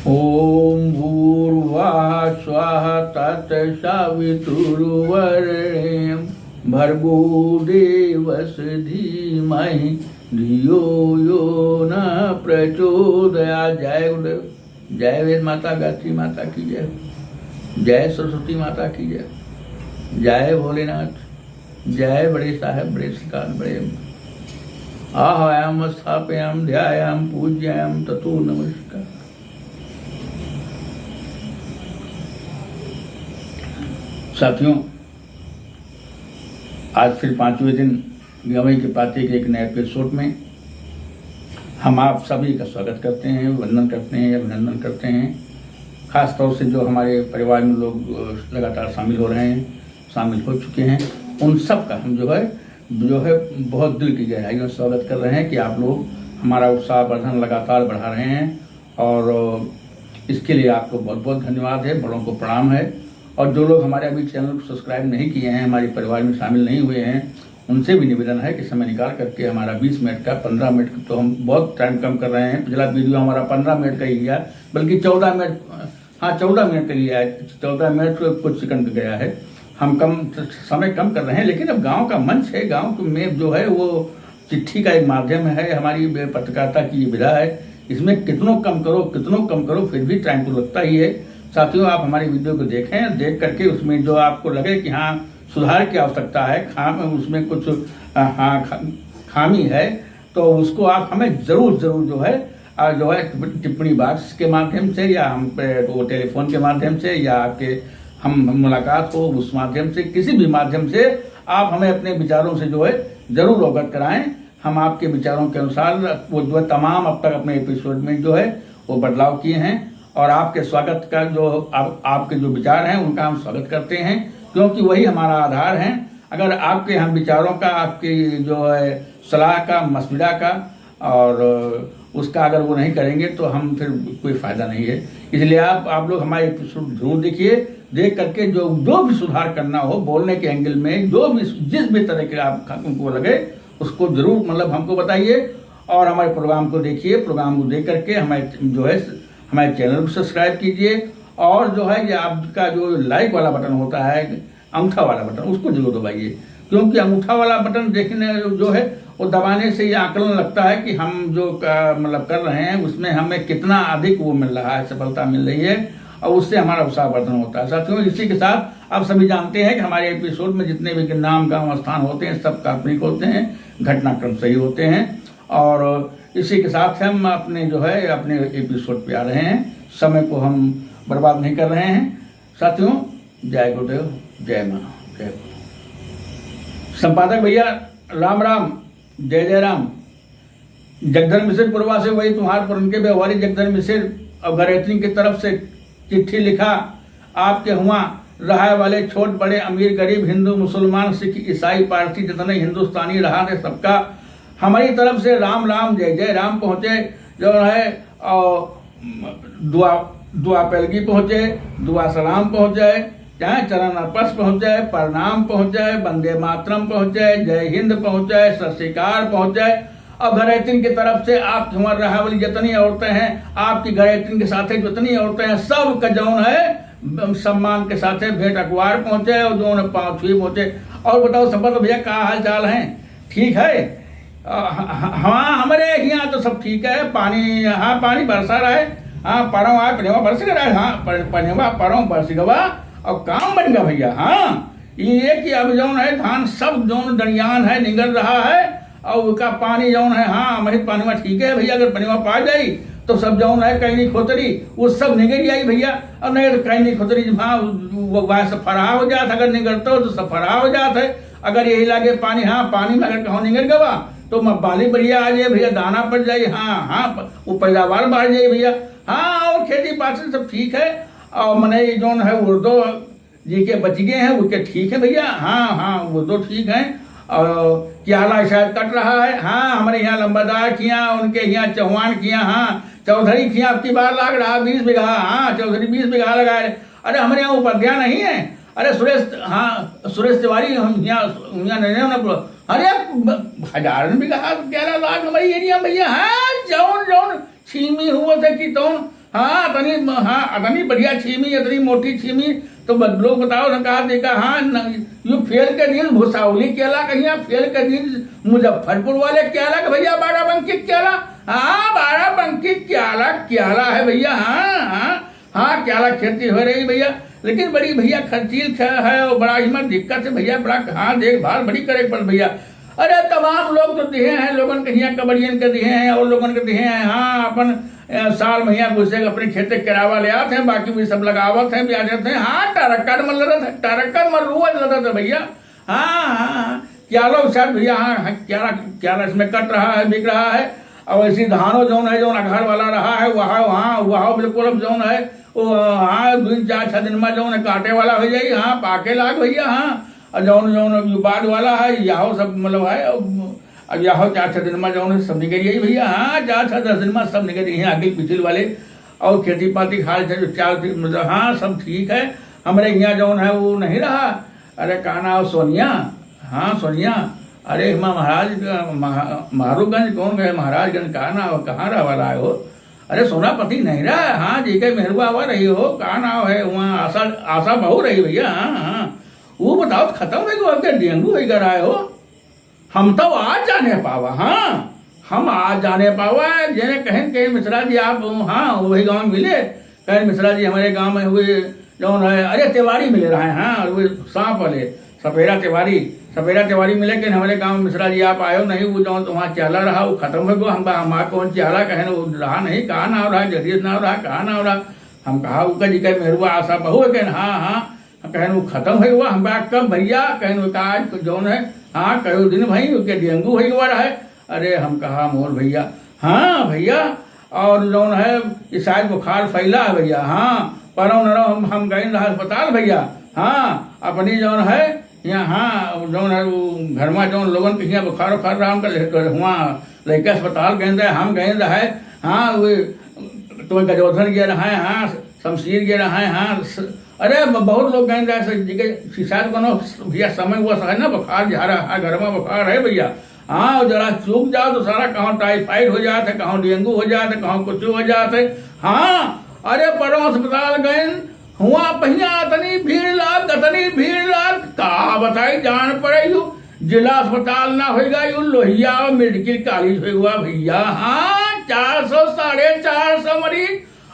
ओम भूर्भुवः स्वः तत्सवितुर्वरेण्यं भर्गो देवस्य धीमहि धियो यो न प्रचोदयात्। जय गुरुदेव। जय वेद माता गायत्री माता की जय। जय सरस्वती माता की जय। जय भोलेनाथ। जय बड़े साहेब बड़े सरकार बड़े। आह्वयाम स्थापयाम ध्यायाम पूज्याम ततो नमस्कार। साथियों, आज फिर 5वें दिन गवई के पाते के एक नए एपिसोड में हम आप सभी का स्वागत करते हैं, वंदन करते हैं, अभिनंदन करते हैं। खास तौर से जो हमारे परिवार में लोग लगातार शामिल हो रहे हैं, शामिल हो चुके हैं, उन सब का हम जो है बहुत दिल की गहराई में स्वागत कर रहे हैं कि आप लोग हमारा उत्साह वर्धन लगातार बढ़ा रहे हैं और इसके लिए आपको बहुत बहुत धन्यवाद है। बड़ों को प्रणाम है। और जो लोग हमारे अभी चैनल को सब्सक्राइब नहीं किए हैं, हमारे परिवार में शामिल नहीं हुए हैं, उनसे भी निवेदन है कि समय निकाल करके हमारा 20 मिनट का 15 मिनट का, तो हम बहुत टाइम कम कर रहे हैं। पिछला वीडियो हमारा 15 मिनट का ही गया, बल्कि 14 मिनट, हाँ 14 मिनट का लिया है, 14 मिनट कुछ सेकंड का गया है। हम समय कम कर रहे हैं, लेकिन अब गाँव का मंच है, गाँव में जो है वो चिट्ठी का एक माध्यम है, हमारी पत्रकारिता की विधा है। इसमें कितनों कम करो फिर भी टाइम तो लगता ही है। साथियों, आप हमारी वीडियो को देखें, देख करके उसमें जो आपको लगे कि हाँ सुधार की आवश्यकता है, उसमें कुछ खामी है, तो उसको आप हमें जरूर जो है टिप्पणी बॉक्स के माध्यम से या हम वो टेलीफोन के माध्यम से या आपके हम मुलाकात हो उस माध्यम से, किसी भी माध्यम से आप हमें अपने विचारों से जो है जरूर अवगत कराएं। हम आपके विचारों के अनुसार वो जो है तमाम अब तक अपने एपिसोड में जो है वो बदलाव किए हैं और आपके स्वागत का जो आपके जो विचार हैं उनका हम स्वागत करते हैं, क्योंकि वही हमारा आधार है। अगर आपके हम विचारों का, आपकी जो है सलाह का, मशविरा का और उसका अगर वो नहीं करेंगे तो हम फिर कोई फायदा नहीं है। इसलिए आप लोग हमारे एपिसोड जरूर देखिए, देख करके जो भी सुधार करना हो बोलने के एंगल में, जिस भी तरह के आपको लगे उसको जरूर हमको बताइए और हमारे प्रोग्राम को देखिए। प्रोग्राम को देख करके हमारे चैनल को सब्सक्राइब कीजिए और जो है ये आपका जो लाइक वाला बटन होता है, अंगूठा वाला बटन, उसको जरूर दबाइए, क्योंकि अंगूठा वाला बटन देखने जो है वो दबाने से ये आकलन लगता है कि हम जो कर रहे हैं उसमें हमें कितना अधिक वो मिल रहा है, सफलता मिल रही है, और उससे हमारा उत्साह वर्धन होता है। साथियों, इसी के साथ आप सभी जानते हैं कि हमारे एपिसोड में जितने भी नाम गांव स्थान होते हैं सब काल्पनिक होते हैं, घटनाक्रम सही होते हैं और इसी के साथ हम अपने एपिसोड पे आ रहे हैं। समय को हम बर्बाद नहीं कर रहे हैं। साथियों, जय गुरुदेव, जय मां, जय गुरु। संपादक भैया राम राम, जय जय राम। जगधर मिश्र पुरवा से वही तुम्हार पर उनके व्यवहारी जगधर मिश्र और घरेत्री की तरफ से चिट्ठी लिखा। आपके हुआ रहा वाले छोट बड़े अमीर गरीब हिंदू मुसलमान सिख ईसाई पारसी जितने हिंदुस्तानी रहा थे सबका हमारी तरफ से राम राम जय जय राम पहुंचे। जो है दुआ पेलगी पहुंचे, दुआ सलाम पहुंचे, चाहे चरण अर्पस पहुंचे, प्रणाम पहुंचे, वंदे मातरम पहुंचे, जय हिंद पहुंचे, सत श्रीकाल पहुंचे। अब घरेतिन की तरफ से आपकी उम्र रहा वाली जितनी औरतें हैं, आपकी घरेतिन के साथ जितनी औरतें हैं, सब का जौन है सम्मान के साथ भेंट अखबार पहुंचे और जो पाँव छुई पहुंचे। और बताओ संपत भैया क्या हाल चाल है? ठीक है? हाँ, हमारे यहाँ तो सब ठीक है। पानी बरसा रहा है। हाँ, पनेवा बरस रहा है। हाँ, पनेवा बरस गवा और काम बन गया भैया। हाँ, ये कि अब जौन है धान सब जौन दरियान है निगल रहा है और उसका पानी जौन है, हाँ महित पानी ठीक है भैया। अगर पनेवा पा जाई तो सब जौन है कहीं नहीं खोतरी वो सब निगल जाई भैया। और नहीं तो कहीं नहीं खोतरी, हाँ वह सब फराह हो जात। अगर निगलता हो तो सब फराह हो जात है। अगर यही लागे पानी, हाँ पानी में अगर कहीं निगल गवा तो बाली बढ़िया आ जाए भैया, दाना पड़ जाए। हाँ, वो पैदावार बढ़ जाए भैया। हाँ, और खेती बाड़ी सब ठीक है। और मने जो है उर्दू जी के बच गए हैं उनके ठीक है भैया। हाँ, उर्दू ठीक है। और क्याला शायद कट रहा है। हाँ, हमारे यहाँ लंबादार किया, उनके यहाँ चौहान किया, हाँ चौधरी किया। अब की बार लाग रहा 20 बीघा। हाँ, चौधरी 20 बीघा लगाए। अरे हमारे यहाँ उपाध्याय नहीं है। अरे सुरेश तिवारी हम यहाँ नहीं। अरे 1000 बीघा 11 लाख हमारी एरिया भैया। हाँ, जौन छीमी हुआ थे कि तौन हाँ अतनी बढ़िया छीमी, इतनी मोटी छीमी, तो लोग बताओ ना, कहा देखा हाँ यू फेल के दिन भुसावली केला कहिया, फेल के दिन मुजफ्फरपुर वाले केला भैया, बाराबंकी केला, हाँ बाराबंकी केला है भैया, हाँ केला खेती हो रही भैया, लेकिन बड़ी भैया खर्चील है और बड़ा हिम्मत दिक्कत है भैया, बड़ा हाँ देखभाल बड़ी करे पड़ भैया। अरे तमाम लोग तो दिए हैं, लोगन के यहाँ कबड़ियन के दिए हैं और लोगन के दिए हैं, हाँ अपन साल महीना घुसे अपने खेते किरावा ले आते हैं, बाकी भी सब लगावत हैं, ब्याज हैं, हाँ टरक्कर में लदत है, टरक्कर में रोज लदत है भैया, हाँ क्या लो शायद भैया, हाँ क्या इसमें कट रहा है, बिक रहा है, और ऐसी धानो जौन है, जौन अघार वाला रहा है वहाँ बिल्कुल अब जौन है वो हाँ 2-4-6 दिन में जौन है काटे वाला हो जाए, हाँ पाके लाग भैया, हाँ और जौन बाद वाला है यहो सब मतलब है, अब यहो 4-6 दिन में जौन सब निकल गई भैया, हाँ 4-10 दिन में सब निकल गई हैं आगे पिछले वाले, और खेती पाती हाल से 4 दिन मतलब हाँ सब ठीक है। हमारे यहाँ जौन है वो नहीं रहा, अरे कहा नाम सोनिया, हाँ सोनिया, अरे हिमा महारूगंज कौन गए, महाराजगंज कहा ना कहाँ रहा वाला है वो, अरे सोनापति नहीं रहा है, हाँ जी के मेहरबा हुआ रही हो, कहा नाम है वहाँ आशा बहु रही भैया, हाँ वो बताओ खत्म है कि आपके डेंगू ही कर आए हो, हम तो आज जाने पावा, हाँ हम आज जाने पावा जिन्हें कहें मिश्रा जी आप हाँ वही गाँव में मिले, कहें मिश्रा जी हमारे गाँव में हुए जौन है, अरे तिवारी मिले रहे हैं, हाँ वो सांप वाले सपेरा तिवारी मिले कि हमारे गांव में मिश्रा जी आप आयो नहीं, वो जौन तो वहाँ चाला रहा वो खत्म हो गया, हम हमारा कौन चाला कहे वो रहा नहीं, कहा ना हो रहा, जदीद ना हो रहा, कहा ना हो रहा, हम कहा उनका जी कहे मेहरुआ आशा बहु है, हाँ कहें वो खत्म हो हुआ, हम कब भैया कहें वो कहा जौन है, हाँ कहो दिन भाई उसके डेंगू हो हुआ रहा है, अरे हम कहा मोर भैया, हाँ भैया और जौन है ये शायद बुखार फैला है भैया, हाँ परो नरो हम गए रहा अस्पताल भैया, हाँ अपनी जौन है यहाँ हाँ जौन है वो घर में जौन लोगन के यहाँ बुखार उखार रहा हमका वहाँ लड़के अस्पताल गए रहे, हम गए रहे, हाँ वे तुम्हें गजोधर गए रहे, हाँ शमशीर गए रहे, हाँ अरे बहुत लोग गए रहे, शायद कोनो भैया समय हुआ है ना बुखार जा रहा है, घर में बुखार है भैया, हाँ जरा चूक जाओ तो सारा कहाँ टाइफाइड हो जाते, कहाँ डेंगू हो जाते, कहाँ कुछ हो जाते, हाँ अरे परो अस्पताल गए हुआ पहिया अतनी भीड़ लाग का बताई जान पड़े यू जिला अस्पताल ना होगा यू लोहिया मेडिकल कॉलेज हुआ भैया, हाँ 400-450 मरीज,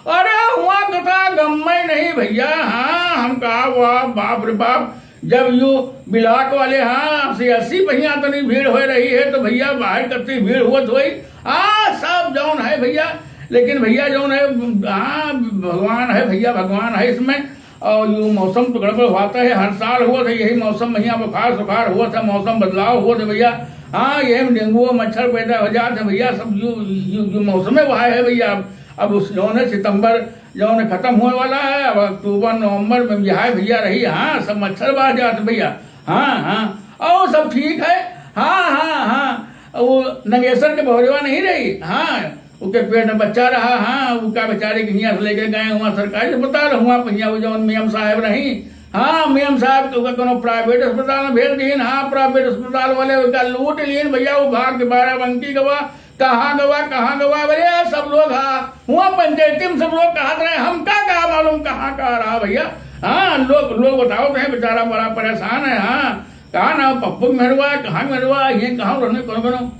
अरे हुआ कथा गम्मे नहीं भैया, हाँ हम कहा वाह बाप रे बाप, जब यू बिलाक वाले हाँ 80 पहिया तनी भीड़ हो रही है तो भैया बाहर कतनी भीड़ हुआ हुई, हाँ सब जौन है भैया, लेकिन भैया जौन है हाँ भगवान है भैया, भगवान है इसमें, और यू मौसम तो गड़बड़ होता है, हर साल हुआ था यही मौसम में, यहाँ बुखार सुखार हुआ था, मौसम बदलाव हुआ था भैया, हाँ यही डेंगू मच्छर पैदा हो जाते भैया, सब यू मौसम में वहा है भैया, अब उस जौन है सितंबर जौन खत्म होने वाला है, अब अक्टूबर नवंबर में यहाँ भैया रही, हाँ सब मच्छर बाहर जाते भैया, हाँ और सब ठीक है, हाँ वो नगेश्वर के बहुरेवा नहीं रही, हाँ उसके पेट में बच्चा रहा, हाँ उसका बेचारे के यहाँ से लेकर गए हुआ सरकारी अस्पताल हुआ पहिया वो जौन मियम साहब रही, हाँ मियम साहब तो कोनो प्राइवेट अस्पताल में भेज दीन, हाँ प्राइवेट अस्पताल वाले उसका लूट लीन भैया, वो भाग के बाराबंकी गवा कहाँ गवा भैया, सब लोग हाँ हुआ पंचायती में सब लोग कहा रहे, हम क्या मालूम कहाँ रहा भैया, हाँ लोग बताओ तो बेचारा बड़ा परेशान है, हाँ कहा ना पप्पू मेहरवा कहाँ मेहरवा ये कहाँ रहने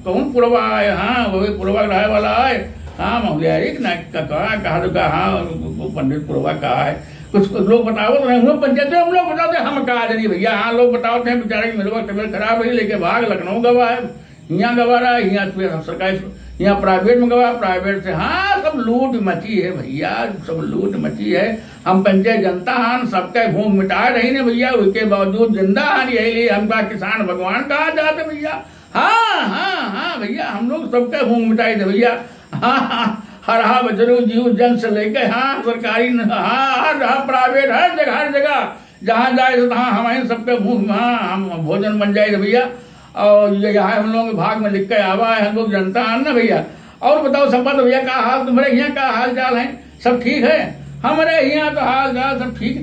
कौन पुरवा है, हाँ वही पुरवा रहे वाला है, हाँ महुलियारी ना कहा तो कहा वो पंडित पुरवा कहा है, कुछ लोग बताओ तो नहीं हुआ पंचायत हम लोग बताते हम कहा नहीं भैया, हाँ लोग बताओ थे बेचारे की मेहरवा तबियत खराब है लेके भाग लखनऊ गवा है, यहाँ गवा रहा है, यहाँ सरकारी यहाँ प्राइवेट में गवा, प्राइवेट से हाँ सब लूट मची है भैया, सब लूट मची है, हम पंचायत जनता हान सबका भूख मिटा रही ने भैया, उसके बावजूद जिंदा हान यही लिए हमका किसान भगवान कहा जाते भैया, हाँ भैया हम लोग सबका भूख मिटाई थे भैया, हाँ हर बजरू जीव जन से लेके हाँ सरकारी हाँ प्राइवेट हर जगह जहाँ जाए तो हाँ हमारे सबके भूख हाँ हम भोजन बन जाए भैया, और ये यहाँ हम लोग भाग में लिख के आवा है, हम लोग जनता है ना भैया। और बताओ संपत भैया का हाल, तुम्हारे यहाँ का हाल चाल है, सब ठीक है? हमारे यहाँ तो हाल चाल सब ठीक।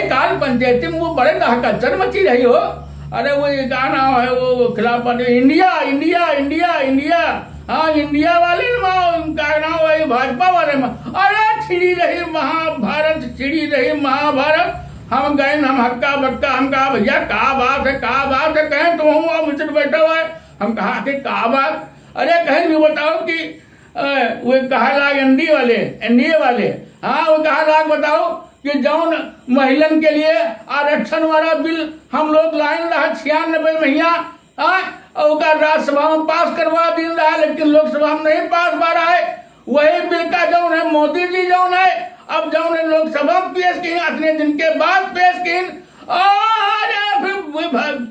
काल पंचायती में वो बड़े कच्चर मची रही हो, अरे वो क्या नाम है वो खिलाफ इंडिया इंडिया इंडिया इंडिया हाँ इंडिया वाले का नाम वही भाजपा वाले में, अरे छिड़ी रही महाभारत, छिड़ी रही महाभारत। हम गए, हम हक्का बक्का, हम कहा भैया का बात है, का बात है, कहें तो हम मुझसे बैठा हुआ है। हम कहा कि का बात, अरे कहें भी बताओ कि वो कहा लाग एनडीए वाले, हाँ वो कहा लाग बताओ कि जौन महिलन के लिए आरक्षण वाला बिल हम लोग लाइन रहा 96 महीना, और राज्यसभा में पास करवा दिन रहा, लेकिन लोकसभा में नहीं पास पा रहा है। वही बिल का जौन है मोदी जी जौन है अब जौन है लोकसभा पेश की, इतने दिन के बाद पेश की,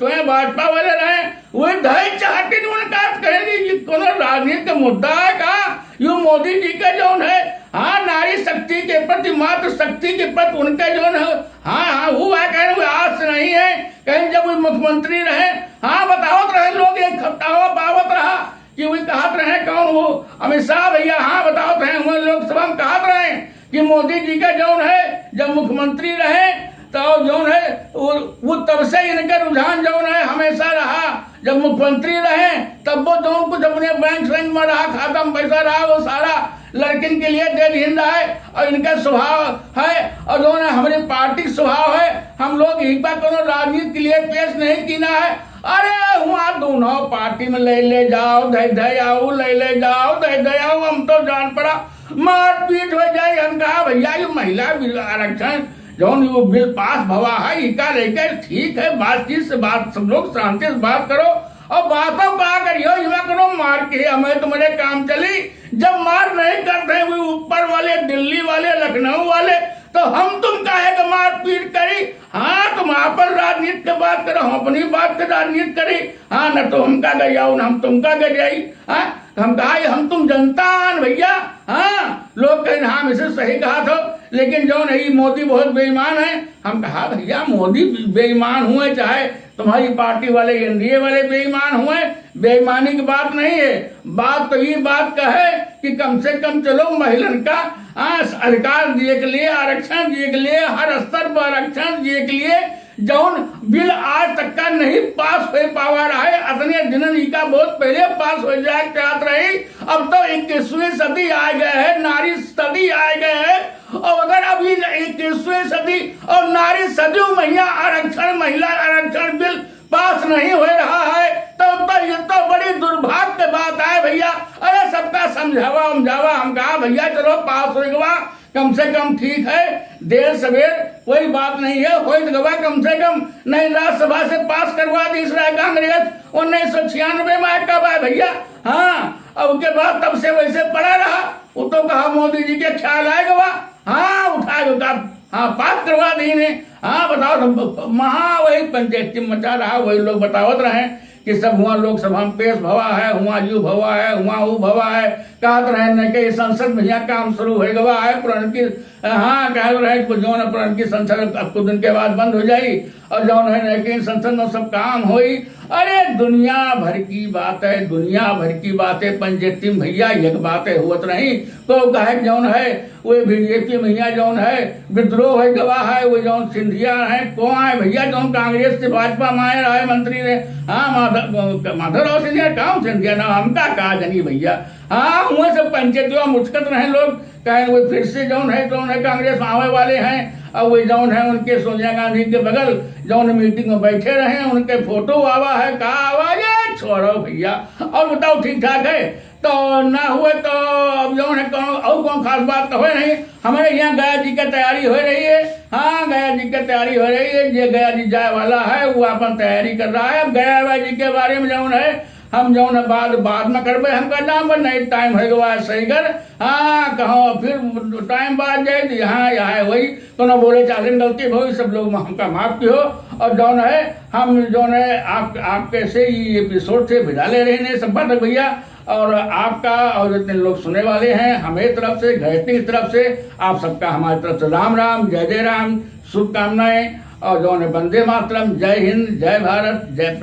फिर भाजपा वाले रहे वही ढाई चाहते उनका कहेंगे कौन राजनीति का मुद्दा है का, यू मोदी जी का जौन है, हाँ नारी शक्ति के प्रति, मातृ शक्ति के प्रति उनका जौन है, हाँ हुआ कहें वो आज नहीं है, कहीं जब वो मुख्यमंत्री रहे, हाँ बतावत रहे लोग, एक हफ्ता पावत रहा कि वही कहत रहे कौन वो अमित शाह भैया, हाँ बतावत रहे वही लोकसभा में कहत रहे कि मोदी जी का जौन है जब मुख्यमंत्री रहे तो जौन है वो तब से इनका रुझान जौन है हमेशा रहा, जब मुख्यमंत्री रहे तब वो जौन कुछ अपने बैंक में रहा, खाता में पैसा रहा, वो सारा लड़किन के लिए दे दिन रहा है। और इनका स्वभाव है और जो है हमारी पार्टी स्वभाव है, हम लोग एक बार कोनो राजनीति के लिए पेश नहीं किया है। अरे वहाँ दोनों पार्टी में ले जाओ, धै आओ, ले जाओ, धै आओ, हम तो जान पड़ा मारपीट हो जाए। हम कहा भैया ये महिला आरक्षण जौन वो बिल पास भवा है, इका लेकर ठीक है, बातचीत से बात, सब लोग शांति से बात करो और बातों कहा करियो, युवा करो मार के हमें तुम्हारे काम चली। जब मार नहीं करते वो ऊपर वाले, दिल्ली वाले, लखनऊ वाले, तो हम तुम काहे का मार पीट करी। हाँ तुम अपन राजनीति की बात करो, हम अपनी बात की राजनीति करी। हाँ न तो हम का गई न हम तुम का गई। हाँ हम कहा हम तुम जनता भैया। हाँ लोग कहें हाँ इसे सही कहा था, लेकिन जो नहीं मोदी बहुत बेईमान है। हम कहा भैया मोदी बेईमान हुए चाहे तुम्हारी पार्टी वाले एनडीए वाले बेईमान हुए, बेईमानी की बात नहीं है। बात तो ये बात का है कि कम से कम चलो महिलन का अधिकार दिए के लिए, आरक्षण दिए के लिए, हर स्तर पर आरक्षण दिए के लिए जौन बिल आज तक का नहीं पास हो पावा रहा है। अतने दिन का बहुत पहले पास हो जाए चाहत रही, अब तो 21वीं सदी आ गए है, नारी सदी आ गए है। और अगर अभी 21वीं सदी और नारी सदी महिला आरक्षण बिल पास नहीं हो रहा है तो ये तो बड़ी दुर्भाग्य की बात है भैया। अरे सबका समझावा हम कहा भैया चलो पास हो गवा, कम से कम ठीक है, देर सवेर कोई बात नहीं है, हो गवा कम से कम नहीं राज्यसभा से पास करवा दी इसराइल कांग्रेस 1996 में कब है भैया। हाँ अब उसके बाद तब से वैसे पड़ा रहा, वो तो कहा मोदी जी के ख्याल आएगा, हाँ उठाएगा, हाँ पास करवा दी ने। हाँ बताओ महा वही पंचायती मचा रहा, वही लोग बतावत रहे कि सब हुआ लोकसभा में पेश भवा है, हुआ यू भवा है, हुआ वो भवा है, कहत रहे न कि संसद में यहाँ काम शुरू हो गवा है पुरान की। हाँ कह रहे जो है पुरान की संसद अब कुछ दिन के बाद बंद हो जाई और जो है न कि संसद में सब काम होई। अरे दुनिया भर की बात है, दुनिया भर की बातें पंचायती भैया एक बातें हुत नहीं। तो कहे जौन है वो बीजेपी भैया जौन है विद्रोह है गवाह है, वो जौन सिंधिया है कौन है भैया जौन कांग्रेस से भाजपा में आए रहे मंत्री ने। हाँ माधवराव सिंधिया काम सिंधिया ना हमका कहा जनी भैया। हाँ हुए सब पंचायती मुस्कत रहे लोग, कहे वो फिर से जौन है कांग्रेस आवे वाले हैं। और वो जौन है उनके सोनिया गांधी के बगल जौन मीटिंग में बैठे रहे, उनके फोटो आवा है, कहा आवाज छोड़ो भैया। और बताओ ठीक ठाक है तो ना हुए तो अब जौन है और कौन खास बात तो हो नहीं। हमारे यहाँ गया जी की तैयारी हो रही है। हाँ गया जी की तैयारी हो रही है, जो गया जी जाए वाला है वो अपन तैयारी कर रहा है। अब गया जी के बारे में जौन है हम जौन है बाद में करबे, हम कहना पर नहीं टाइम हो गया सही कर। हाँ कहो फिर टाइम बाद जाए तो यहाँ वही तो न बोले चाहे गलती हो, सब लोग हमका माफ की हो। और जौन है हम जौन है आपके से ही एपिसोड से विदा ले रहे हैं सब बात भैया। और आपका और जितने लोग सुने वाले हैं हमें तरफ से, गायत्री की तरफ से आप सबका हमारी तरफ से राम राम, जय राम, शुभकामनाएं। और जौन है वंदे मातरम, जय हिंद, जय भारत, जय